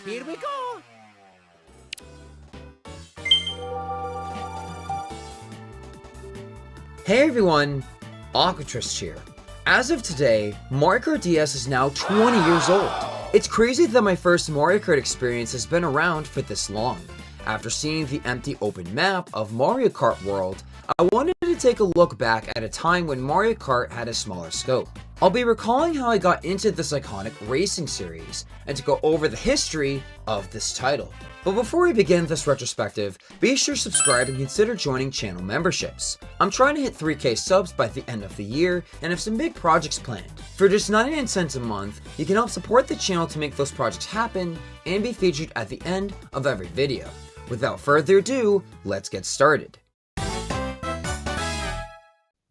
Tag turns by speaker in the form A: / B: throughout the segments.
A: Here we go!
B: Hey everyone, AquaTwist here. As of today, Mario Kart DS is now 20 years old. It's crazy that my first Mario Kart experience has been around for this long. After seeing the empty open map of Mario Kart World, I wanted to take a look back at a time when Mario Kart had a smaller scope. I'll be recalling how I got into this iconic racing series, and to go over the history of this title. But before we begin this retrospective, be sure to subscribe and consider joining channel memberships. I'm trying to hit 3K subs by the end of the year and have some big projects planned. For just 99 cents a month, you can help support the channel to make those projects happen and be featured at the end of every video. Without further ado, let's get started.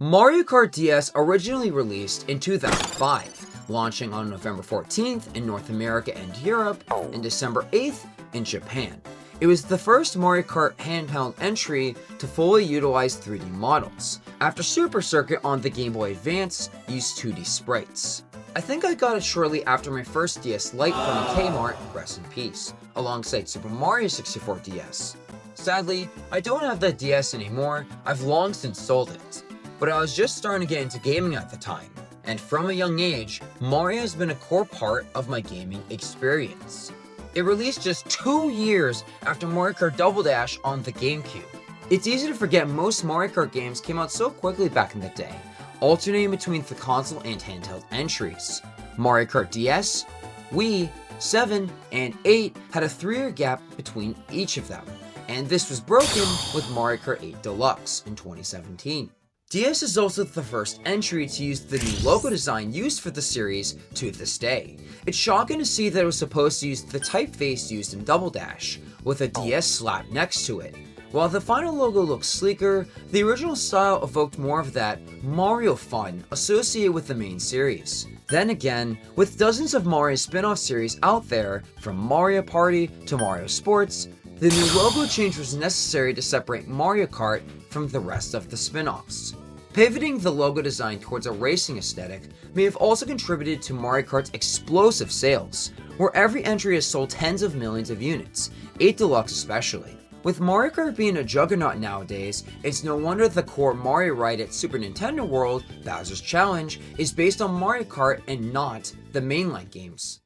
B: Mario Kart DS originally released in 2005, launching on November 14th in North America and Europe, and December 8th in Japan. It was the first Mario Kart handheld entry to fully utilize 3D models, after Super Circuit on the Game Boy Advance used 2D sprites. I think I got it shortly after my first DS Lite from a Kmart, rest in peace, alongside Super Mario 64 DS. Sadly, I don't have that DS anymore, I've long since sold it. But I was just starting to get into gaming at the time, and from a young age, Mario has been a core part of my gaming experience. It released just 2 years after Mario Kart Double Dash on the GameCube. It's easy to forget most Mario Kart games came out so quickly back in the day, alternating between the console and handheld entries. Mario Kart DS, Wii, 7, and 8 had a 3-year gap between each of them, and this was broken with Mario Kart 8 Deluxe in 2017. DS is also the first entry to use the new logo design used for the series to this day. It's shocking to see that it was supposed to use the typeface used in Double Dash, with a DS slapped next to it. While the final logo looks sleeker, the original style evoked more of that Mario fun associated with the main series. Then again, with dozens of Mario spin-off series out there, from Mario Party to Mario Sports, the new logo change was necessary to separate Mario Kart from the rest of the spin-offs. Pivoting the logo design towards a racing aesthetic may have also contributed to Mario Kart's explosive sales, where every entry has sold tens of millions of units, 8 Deluxe especially. With Mario Kart being a juggernaut nowadays, it's no wonder the core Mario ride at Super Nintendo World, Bowser's Challenge, is based on Mario Kart and not the mainline games.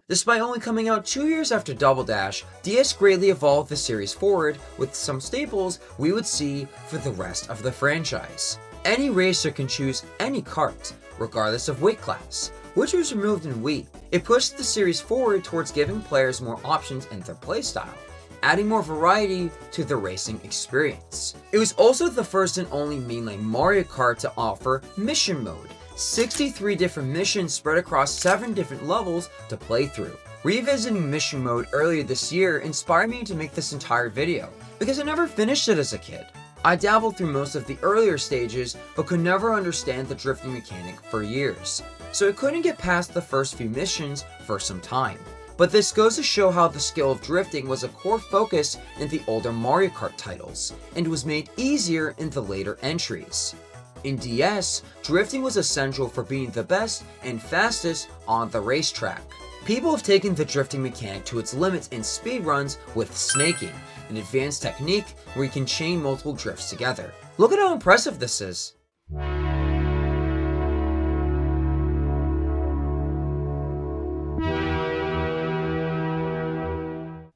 B: Despite only coming out 2 years after Double Dash, DS greatly evolved the series forward with some staples we would see for the rest of the franchise. Any racer can choose any kart, regardless of weight class, which was removed in Wii. It pushed the series forward towards giving players more options in their playstyle, adding more variety to the racing experience. It was also the first and only mainline Mario Kart to offer Mission Mode, 63 different missions spread across 7 different levels to play through. Revisiting Mission Mode earlier this year inspired me to make this entire video, because I never finished it as a kid. I dabbled through most of the earlier stages, but could never understand the drifting mechanic for years, so I couldn't get past the first few missions for some time. But this goes to show how the skill of drifting was a core focus in the older Mario Kart titles, and was made easier in the later entries. In DS, drifting was essential for being the best and fastest on the racetrack. People have taken the drifting mechanic to its limits in speedruns with snaking, an advanced technique where you can chain multiple drifts together. Look at how impressive this is.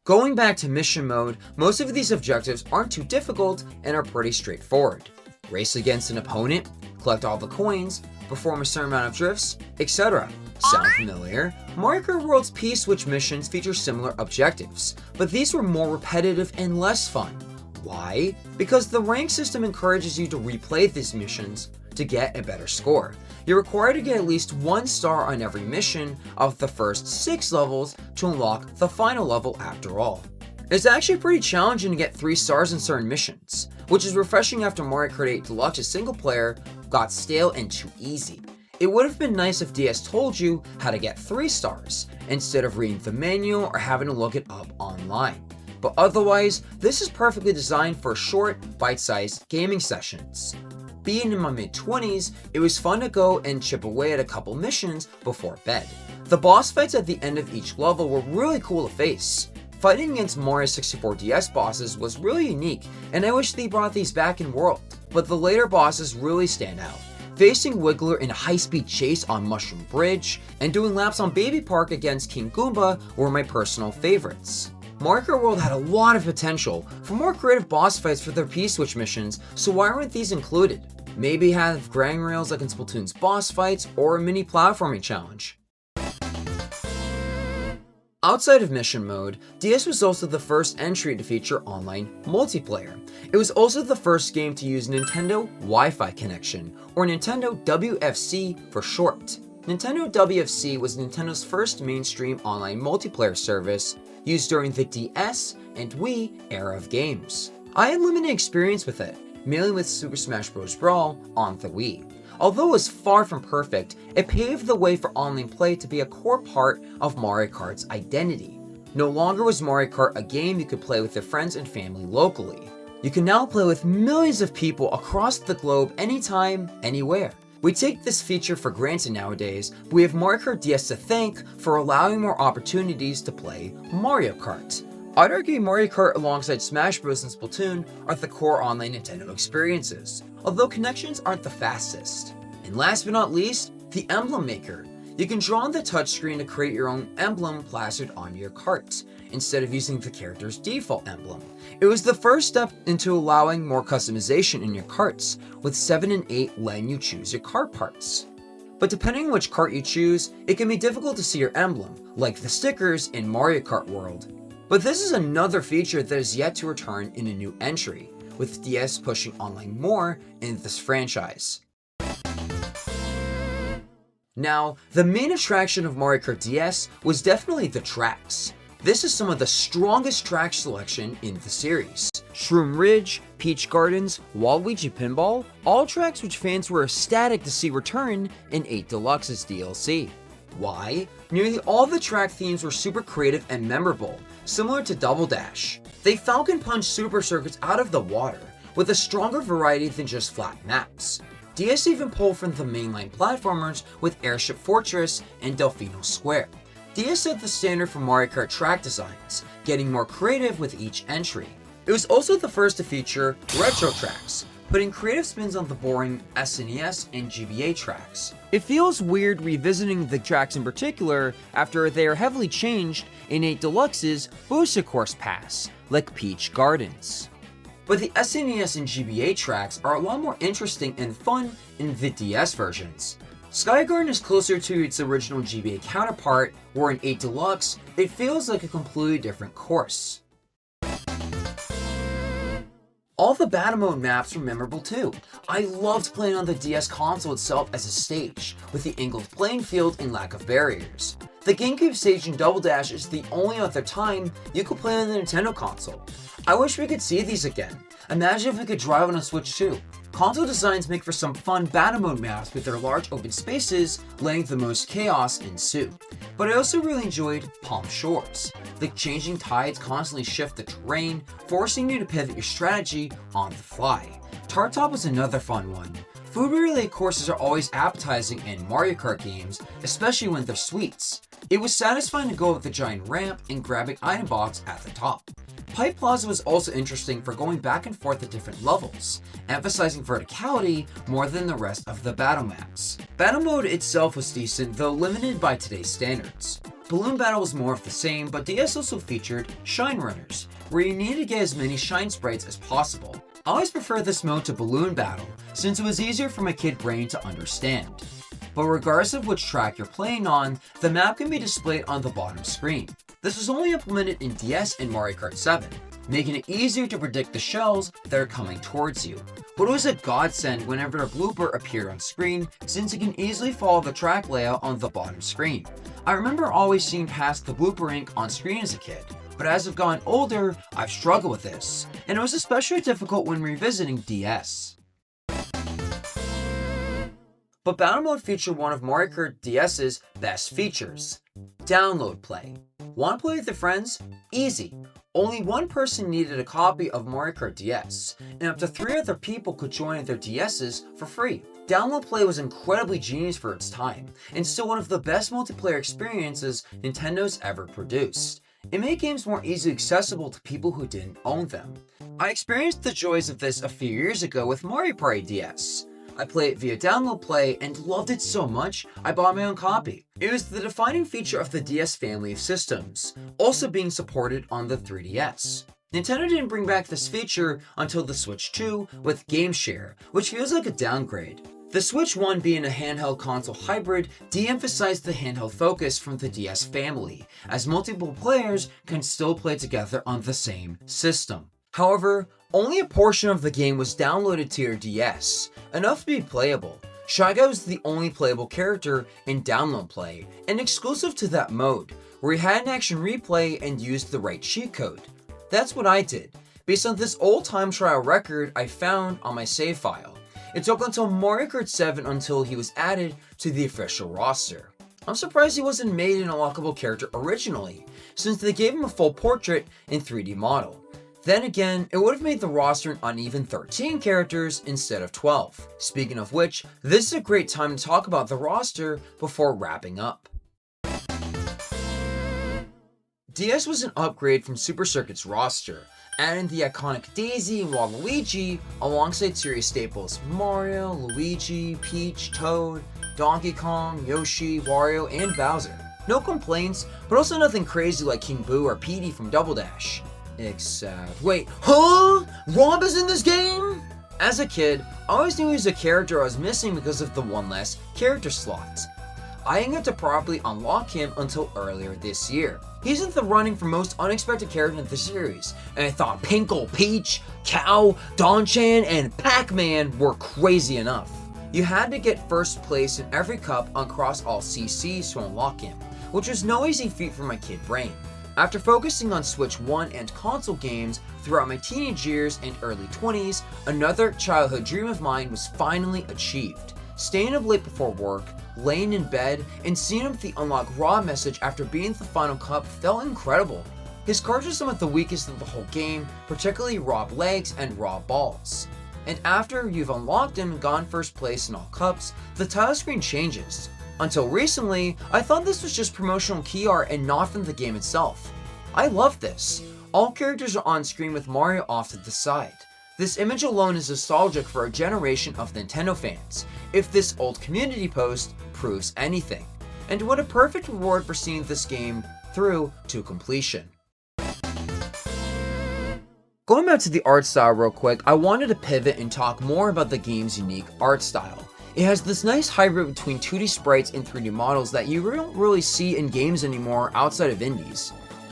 B: Going back to Mission Mode, most of these objectives aren't too difficult and are pretty straightforward. Race against an opponent, collect all the coins, perform a certain amount of drifts, etc. Sound familiar? Mario Kart World's P-Switch missions feature similar objectives, but these were more repetitive and less fun. Why? Because the rank system encourages you to replay these missions to get a better score. You're required to get at least 1 star on every mission of the first 6 levels to unlock the final level after all. It's actually pretty challenging to get 3 stars in certain missions, which is refreshing after Mario Kart 8 Deluxe's single player got stale and too easy. It would have been nice if DS told you how to get 3 stars, instead of reading the manual or having to look it up online. But otherwise, this is perfectly designed for short, bite-sized gaming sessions. Being in my mid-20s, it was fun to go and chip away at a couple missions before bed. The boss fights at the end of each level were really cool to face. Fighting against Mario 64 DS bosses was really unique, and I wish they brought these back in World, but the later bosses really stand out. Facing Wiggler in a high-speed chase on Mushroom Bridge, and doing laps on Baby Park against King Goomba were my personal favorites. Mario Kart World had a lot of potential for more creative boss fights for their P-Switch missions, so why weren't these included? Maybe have gang rails like in Splatoon's boss fights, or a mini platforming challenge. Outside of mission mode, DS was also the first entry to feature online multiplayer. It was also the first game to use Nintendo Wi-Fi connection, or Nintendo WFC for short. Nintendo WFC was Nintendo's first mainstream online multiplayer service, used during the DS and Wii era of games. I had limited experience with it, mainly with Super Smash Bros. Brawl on the Wii. Although it was far from perfect, it paved the way for online play to be a core part of Mario Kart's identity. No longer was Mario Kart a game you could play with your friends and family locally. You can now play with millions of people across the globe anytime, anywhere. We take this feature for granted nowadays, but we have Mario Kart DS to thank for allowing more opportunities to play Mario Kart. I'd argue Mario Kart alongside Smash Bros. And Splatoon are the core online Nintendo experiences, although connections aren't the fastest. And last but not least, the Emblem Maker. You can draw on the touchscreen to create your own emblem plastered onto your carts, instead of using the character's default emblem. It was the first step into allowing more customization in your carts, with 7 and 8 letting you choose your cart parts. But depending on which cart you choose, it can be difficult to see your emblem, like the stickers in Mario Kart World. But this is another feature that is yet to return in a new entry, with DS pushing online more in this franchise. Now, the main attraction of Mario Kart DS was definitely the tracks. This is some of the strongest track selection in the series. Shroom Ridge, Peach Gardens, Waluigi Pinball, all tracks which fans were ecstatic to see return in 8 Deluxe's DLC. Why? Nearly all the track themes were super creative and memorable, similar to Double Dash. They Falcon Punch super circuits out of the water, with a stronger variety than just flat maps. DS even pulled from the mainline platformers with Airship Fortress and Delfino Square. DS set the standard for Mario Kart track designs, getting more creative with each entry. It was also the first to feature retro tracks, putting creative spins on the boring SNES and GBA tracks. It feels weird revisiting the tracks in particular after they are heavily changed in 8 Deluxe's Booster Course Pass, like Peach Gardens. But the SNES and GBA tracks are a lot more interesting and fun in the DS versions. Sky Garden is closer to its original GBA counterpart, where in 8 Deluxe, it feels like a completely different course. All the battle mode maps were memorable too. I loved playing on the DS console itself as a stage, with the angled playing field and lack of barriers. The GameCube stage in Double Dash is the only other time you could play on the Nintendo console. I wish we could see these again. Imagine if we could drive on a Switch too. Console designs make for some fun battle mode maps with their large open spaces, letting the most chaos ensue. But I also really enjoyed Palm Shores. The changing tides constantly shift the terrain, forcing you to pivot your strategy on the fly. Tart Top was another fun one. Food-related courses are always appetizing in Mario Kart games, especially when they're sweets. It was satisfying to go up the giant ramp and grabbing item box at the top. Pipe Plaza was also interesting for going back and forth at different levels, emphasizing verticality more than the rest of the battle maps. Battle mode itself was decent, though limited by today's standards. Balloon Battle was more of the same, but DS also featured Shine Runners, where you needed to get as many shine sprites as possible. I always preferred this mode to Balloon Battle, since it was easier for my kid brain to understand. But regardless of which track you're playing on, the map can be displayed on the bottom screen. This was only implemented in DS and Mario Kart 7, making it easier to predict the shells that are coming towards you. But it was a godsend whenever a blooper appeared on screen, since you can easily follow the track layout on the bottom screen. I remember always seeing past the blooper ink on screen as a kid, but as I've gotten older, I've struggled with this, and it was especially difficult when revisiting DS. But Battle Mode featured one of Mario Kart DS's best features: download play. Want to play with your friends? Easy. Only one person needed a copy of Mario Kart DS, and up to 3 other people could join their DS's for free. Download play was incredibly genius for its time, and still one of the best multiplayer experiences Nintendo's ever produced. It made games more easily accessible to people who didn't own them. I experienced the joys of this a few years ago with Mario Kart DS. I played it via download play and loved it so much I bought my own copy. It was the defining feature of the DS family of systems, also being supported on the 3DS. Nintendo didn't bring back this feature until the Switch 2 with Game Share, which feels like a downgrade. The Switch 1 being a handheld console hybrid de-emphasized the handheld focus from the DS family, as multiple players can still play together on the same system. However, only a portion of the game was downloaded to your DS, enough to be playable. Shy Guy was the only playable character in download play, and exclusive to that mode, where you had an action replay and used the right cheat code. That's what I did, based on this old time trial record I found on my save file. It took until Mario Kart 7 until he was added to the official roster. I'm surprised he wasn't made an unlockable character originally, since they gave him a full portrait in 3D model. Then again, it would have made the roster an uneven 13 characters instead of 12. Speaking of which, this is a great time to talk about the roster before wrapping up. DS was an upgrade from Super Circuit's roster, adding the iconic Daisy and Waluigi alongside series staples Mario, Luigi, Peach, Toad, Donkey Kong, Yoshi, Wario, and Bowser. No complaints, but also nothing crazy like King Boo or Petey from Double Dash. Except, wait, Rob is in this game? As a kid, I always knew he was a character I was missing because of the one less character slot. I didn't get to properly unlock him until earlier this year. He's in the running for most unexpected character in the series, and I thought Pinkle, Peach, Cow, Don-chan, and Pac-Man were crazy enough. You had to get first place in every cup across all CCs to unlock him, which was no easy feat for my kid brain. After focusing on Switch 1 and console games throughout my teenage years and early 20s, another childhood dream of mine was finally achieved. Staying up late before work, laying in bed, and seeing him with the unlock raw message after beating the final cup felt incredible. His cards are some of the weakest of the whole game, particularly raw legs and raw balls. And after you've unlocked him and gone first place in all cups, the title screen changes. Until recently, I thought this was just promotional key art and not from the game itself. I love this. All characters are on screen with Mario off to the side. This image alone is nostalgic for a generation of Nintendo fans, if this old community post proves anything. And what a perfect reward for seeing this game through to completion. Going back to the art style real quick, I wanted to pivot and talk more about the game's unique art style. It has this nice hybrid between 2D sprites and 3D models that you don't really see in games anymore outside of indies.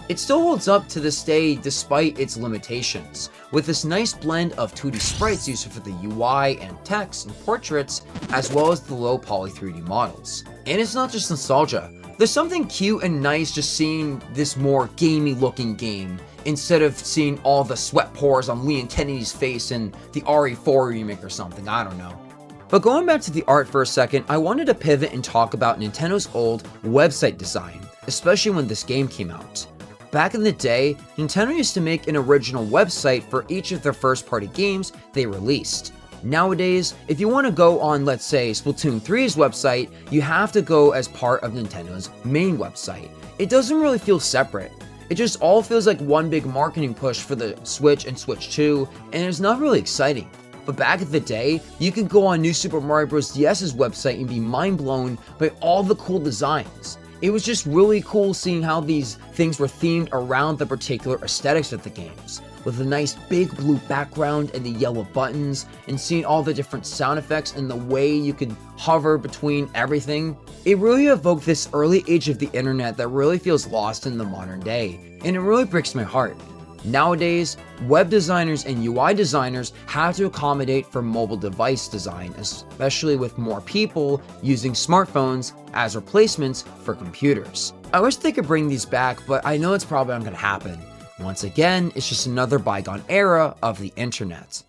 B: It still holds up to this day despite its limitations, with this nice blend of 2D sprites used for the UI and text and portraits, as well as the low poly 3D models. And it's not just nostalgia. There's something cute and nice just seeing this more gamey looking game, instead of seeing all the sweat pores on Leon Kennedy's face in the RE4 remake or something, I don't know. But going back to the art for a second, I wanted to pivot and talk about Nintendo's old website design, especially when this game came out. Back in the day, Nintendo used to make an original website for each of their first-party games they released. Nowadays, if you want to go on, let's say, Splatoon 3's website, you have to go as part of Nintendo's main website. It doesn't really feel separate. It just all feels like one big marketing push for the Switch and Switch 2, and it's not really exciting. But back in the day, you could go on New Super Mario Bros. DS's website and be mind blown by all the cool designs. It was just really cool seeing how these things were themed around the particular aesthetics of the games, with a nice big blue background and the yellow buttons, and seeing all the different sound effects and the way you could hover between everything. It really evoked this early age of the internet that really feels lost in the modern day, and it really breaks my heart. Nowadays, web designers and UI designers have to accommodate for mobile device design, especially with more people using smartphones as replacements for computers. I wish they could bring these back, but I know it's probably not going to happen. Once again, it's just another bygone era of the internet.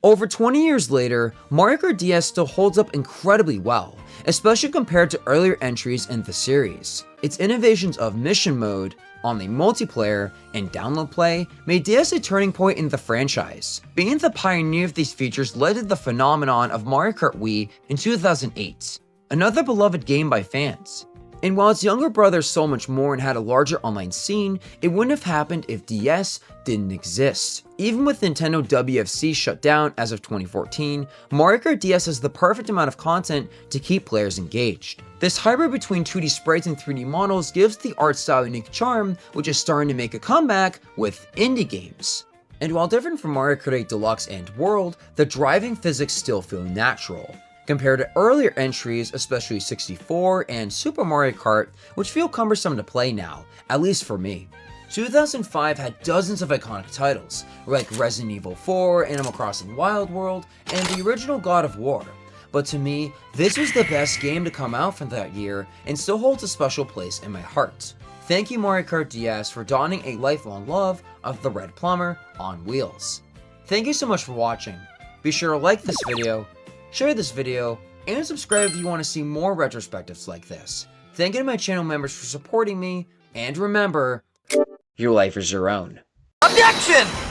B: Over 20 years later, Mario Kart DS still holds up incredibly well, especially compared to earlier entries in the series. Its innovations of mission mode, online multiplayer, and download play made DS a turning point in the franchise. Being the pioneer of these features led to the phenomenon of Mario Kart Wii in 2008, another beloved game by fans. And while its younger brother sold much more and had a larger online scene, it wouldn't have happened if DS didn't exist. Even with Nintendo WFC shut down as of 2014, Mario Kart DS has the perfect amount of content to keep players engaged. This hybrid between 2D sprites and 3D models gives the art style a unique charm, which is starting to make a comeback with indie games. And while different from Mario Kart 8 Deluxe and World, the driving physics still feel natural, compared to earlier entries, especially 64 and Super Mario Kart, which feel cumbersome to play now, at least for me. 2005 had dozens of iconic titles, like Resident Evil 4, Animal Crossing Wild World, and the original God of War. But to me, this was the best game to come out from that year and still holds a special place in my heart. Thank you Mario Kart DS for donning a lifelong love of the Red Plumber on wheels. Thank you so much for watching. Be sure to like this video, share this video, and subscribe if you want to see more retrospectives like this. Thank you to my channel members for supporting me, and remember, your life is your own.
A: Objection!